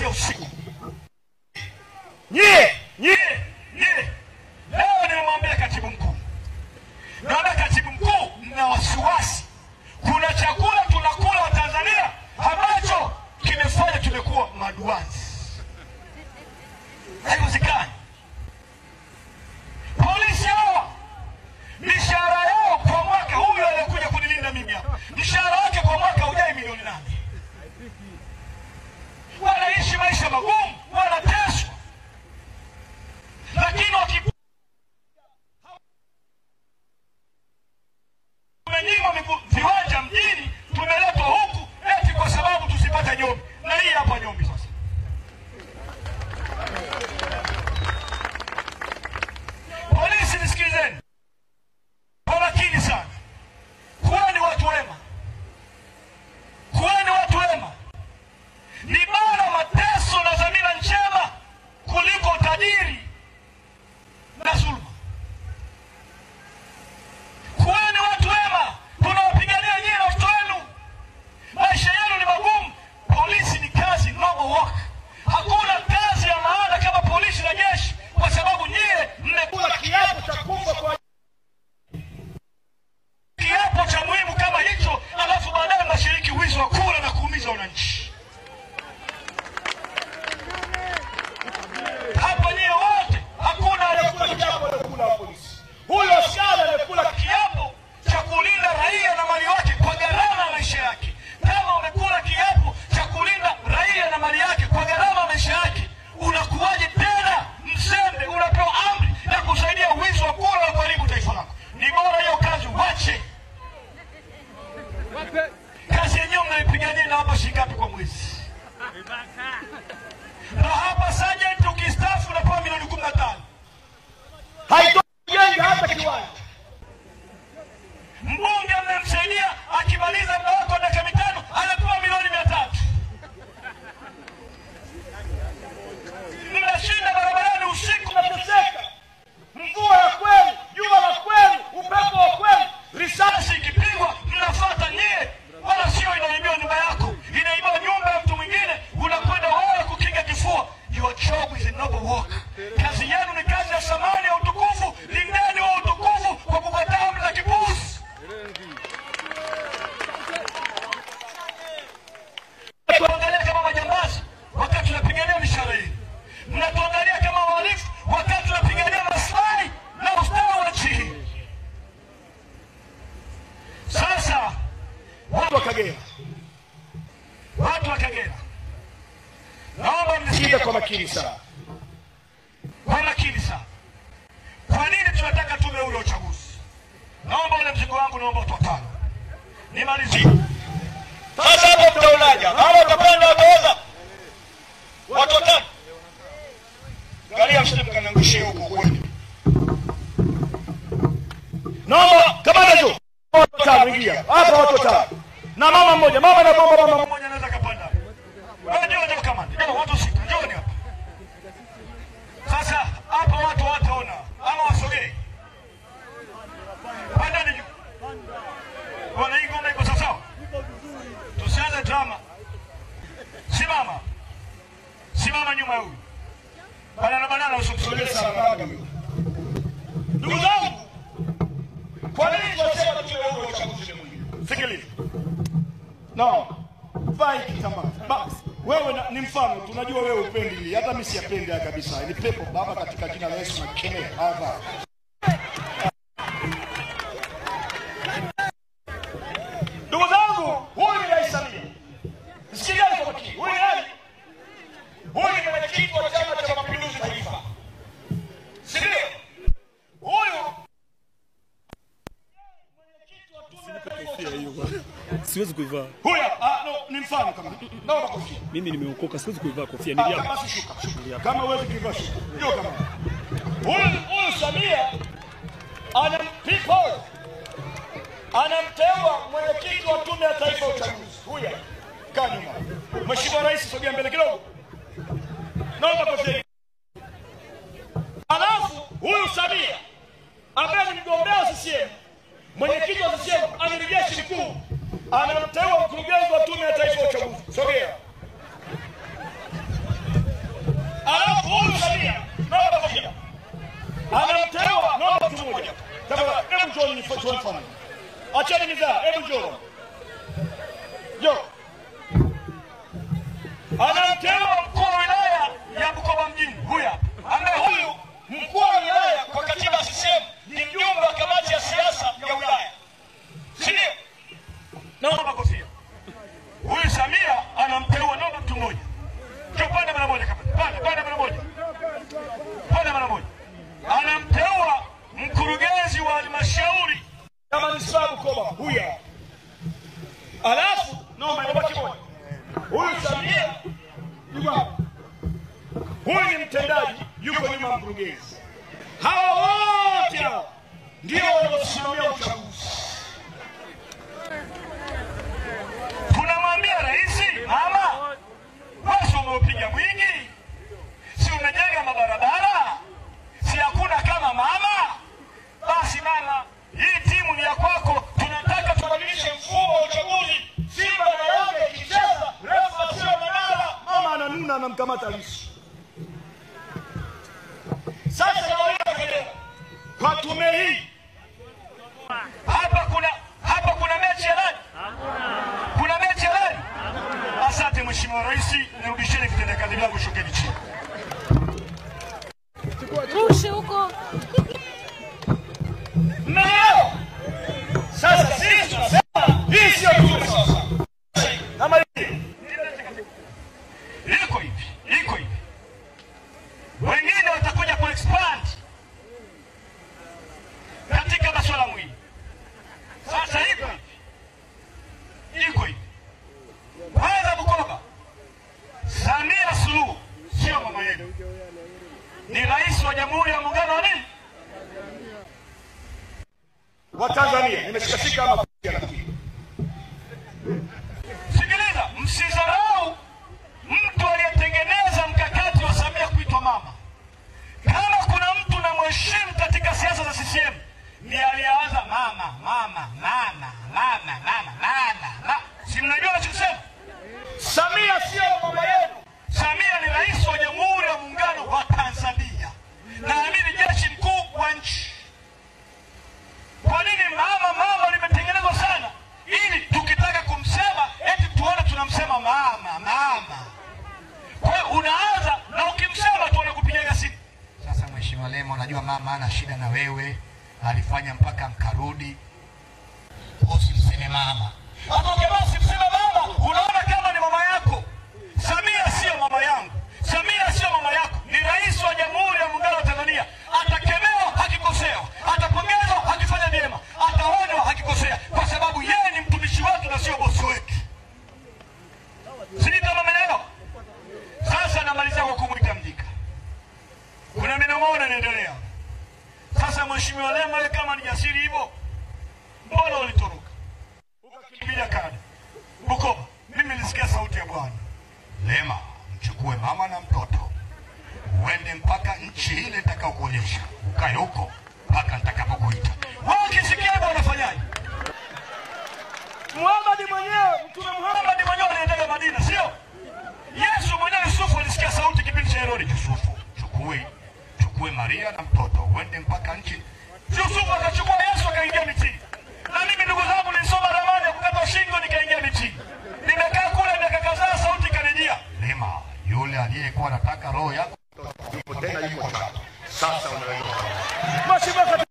kuanzia usiku. Nye. Leo nimemwambia katibu mkuu. Naona katibu mkuu na wasiwasi. Kuna chakula tunakula wa Tanzania ambacho kimefanya tumekuwa maduanzi. Haiwezekani. Polisi hawa mishahara yao kwa mwaka, huyu aliyekuja kunilinda mimi hapa, mshahara wake kwa mwaka hujai milioni 8. Wanaishi maisha magumu, wanateswa. Lakini tumenyimwa viwanja mjini, tumeletwa huku eti kwa sababu tusipata nyumba. Na hii hapa nyumba sasa. Polisi nisikilizeni. Kwa makini sana. Kuweni watu wema. Kuweni watu wema. Ni bora mateso na dhamira njema kuliko utajiri na dhuluma. Kuweni watu wema. Tunawapigania nyinyi na watoto wenu. Maisha yenu ni magumu. Polisi ni kazi noble work. Hakuna kazi ya maana kama polisi na jeshi, kwa sababu nyie mmekula kiapo cha kufa kwa kiapo cha muhimu kama hicho, alafu baadaye mnashiriki wizi wa kura na kuumiza wananchi. Hapa nyie wote hakuna aliyekula kiapo cha kula polisi. Huyo askari amekula kiapo cha kulinda raia na mali yake kwa gharama ya maisha yake. Kama umekula kiapo cha kulinda raia na mali yake kwa gharama ya maisha yake, unakuwaje tena mzembe unapewa amri na kusaidia wizi wa kura na kuharibu taifa lako? Ni bora hiyo kazi wache. Kazi yenyewe mnaipigania na hapa shilingi ngapi kwa mwezi? Na hapa sergeant ukistaafu unapewa milioni 15. Haitojenga hata kiwanja. Mbunge mmemsaidia akimaliza muda wake dakika 5 anapewa milioni 300. Mnashinda barabarani usiku mnateseka. Mvua ya kweli, jua la kweli, upepo wa kweli, risasi ikipigwa mnafuata nyie. Wala sio inaibiwa nyumba yako, inaibiwa nyumba ya mtu mwingine, unakwenda wewe kukinga kifua. Your job is a noble work. Kazi yenu ni kazi ya samani ya utukufu. Lindeni wa utukufu kwa kukataa amri za kipuzi. Mnatuangalia kama majambazi wakati tunapigania mishahara hii. Mnatuangalia kama wahalifu wakati tunapigania maslahi na ustawi wa nchi hii. Sasa watu wa Kagera, naomba mnisikize kwa makini sana. Kwa nini tunataka tume huru ya uchaguzi? Naomba ule mzigo wangu, naomba utotano. Nimalizie. Sasa hapo mtaulaja. Hawa watapanda watoza. Watotano. Angalia msije mkanangushie huko kweli. Naomba kamanda jo. Watotano ingia. Hapa watotano. Na mama mmoja. Mama na mama mmoja anaweza kapanda. Ndio kamanda. Ndio watu sita. Njoni hapa. Sasa hapa watu wataona ama wasogee. Pandani juu. Wana hii ngoma iko sawa? Tusianze drama. Simama nyuma huyu. Banana usikusogee sana baba. Ndugu zangu, kwa nini tunasema tuwe huru wa uchaguzi mwingine? Sikiliza. No. Vai kitambaa. Basi wewe ni mfano, tunajua wewe upendi, hata mimi siyapendi kabisa. Ni pepo baba, katika jina la Yesu nakemea hapa. Ndugu zangu, huyu ni Rais Samia. Sikiliza kwa makini. Huyu nani? Huyu ni mwenyekiti wa Chama cha Mapinduzi Taifa. Sikiliza. Huyu mwenyekiti wa tume ya taifa. Siwezi kuivaa. Huyu ni mfano kama. Naomba kofia. Mimi nimeokoka, siwezi kuivaa kofia. Niliapa. Basi shuka. Kama huwezi kuivaa shuka. Ndio kama. Huyu Samia anamteua mwenyekiti wa tume ya taifa ya uchaguzi. Huyu kanyuma. Mheshimiwa Rais, sogea mbele kidogo. Naomba kofia. Alafu huyu Samia ambaye ni mgombea wa CCM, mwenyekiti wa CCM, amiri jeshi mkuu, anamteua mkurugenzi wa tume ya taifa ya uchaguzi. Sogea. anamteua naomba mtu mmoja. Tafadhali hebu njoo nifuate mfano. Acheni mizaa, hebu njoo. Njoo. Anamteua mkuu wa wilaya ya Bukoba mjini huyu hapa. Ambaye huyu mkuu wa wilaya kwa katiba CCM ni mjumbe wa kamati ya siasa ya wilaya. Si ndio? Naomba kofia. Huyu Samia anamteua naomba mtu mmoja. Njoo pande mara moja kama. Pande mara moja. Pande mara moja. Anamteua mkurugenzi wa halmashauri ya manispaa Bukoba huyu hapa. Alafu naomba nabaki moja. Huyu Samia huyu ni mtendaji, yuko nyuma ya mkurugenzi. Hawa wote hao ndio wanaosimamia uchaguzi. Tunamwambia rais, mama, wewe umeupiga mwingi, si umejenga mabarabara, si hakuna kama mama. Basi mama, hii timu ni ya kwako. Tunataka tubadilishe mfumo wa uchaguzi. Simba na Yanga ikicheza refa sio Manara. Mama ananuna anamkamata Lissu. Sasa naweka kelele kwa tume hii. Hapa kuna mechi ya nani? Kuna mechi ya nani? Asante Mheshimiwa Rais, nirudisheni kitendea kazi yangu, shukeni chini. Rushe huko. Mmeelewa? Sasa sisi tunasema hii sio tume sasa. Kama iko hivi. Wengine watakuja ku expand katika masuala muhimu. Sasa iko hivi. Kwanza Bukoba, Samia Suluhu sio mama yenu. Ni rais wa Jamhuri ya Muungano wa nini? Wa Tanzania. Nimeshikashika ama sikiliza, msizarau mtu aliyetengeneza mkakati wa Samia kuitwa mama. Kama kuna mtu na mheshimu katika siasa za CCM ni alianza mama. Si mnajua nachosema? Samia sio mama yenu. Samia ni rais wa Jamhuri ya Muungano wa Tanzania na amiri jeshi mkuu wa nchi. Kwa nini mama limetengenezwa sana? Ili tukitaka kumsema eti tuone tunamsema mama. Kwa hiyo unaanza na ukimsema tu anakupigia simu. Sasa Mheshimiwa Lema, unajua mama ana shida na wewe, alifanya mpaka mkarudi. Usimseme mama. Hapo kama usimseme mama, unaona kama ni mama yako. Samia sio mama yangu. Samia sio mama yako. Ni rais wa Jamhuri ya Muungano wa Tanzania. Atakemewa hakikosea. Atapongezwa hakifanya vyema. Ataonywa hakikosea, kwa sababu yeye ni mtumishi wetu na sio bosi wetu. Sisi kama maneno. Sasa namaliza kwa kumwita Mdika. Kuna minong'ono inaendelea. Sasa Mheshimiwa Lema, wewe kama ni jasiri hivyo, mbona ulitoroka? Ukakimbilia Canada. Bukoba, mimi nilisikia sauti ya Bwana. Lema, mchukue mama na mtoto. Uende mpaka nchi ile nitakayokuonyesha. Ukae huko mpaka nitakapokuita. Wewe ukisikia hivyo unafanyaje? Mtume Muhammad mwenyewe alienda Madina, sio? Yesu mwenyewe Yusufu alisikia sauti kipindi cha Herodi. Yusufu, chukue Maria na mtoto, uende mpaka nchi. Yusufu akachukua Yesu akaingia mitini. Na mimi ndugu zangu nilisoma ramani ya kukata shingo nikaingia mitini. Nimekaa kule miaka kadhaa, sauti kanijia. Lema, yule aliyekuwa anataka roho yako yupo tena, yupo sasa. Sasa unaweza.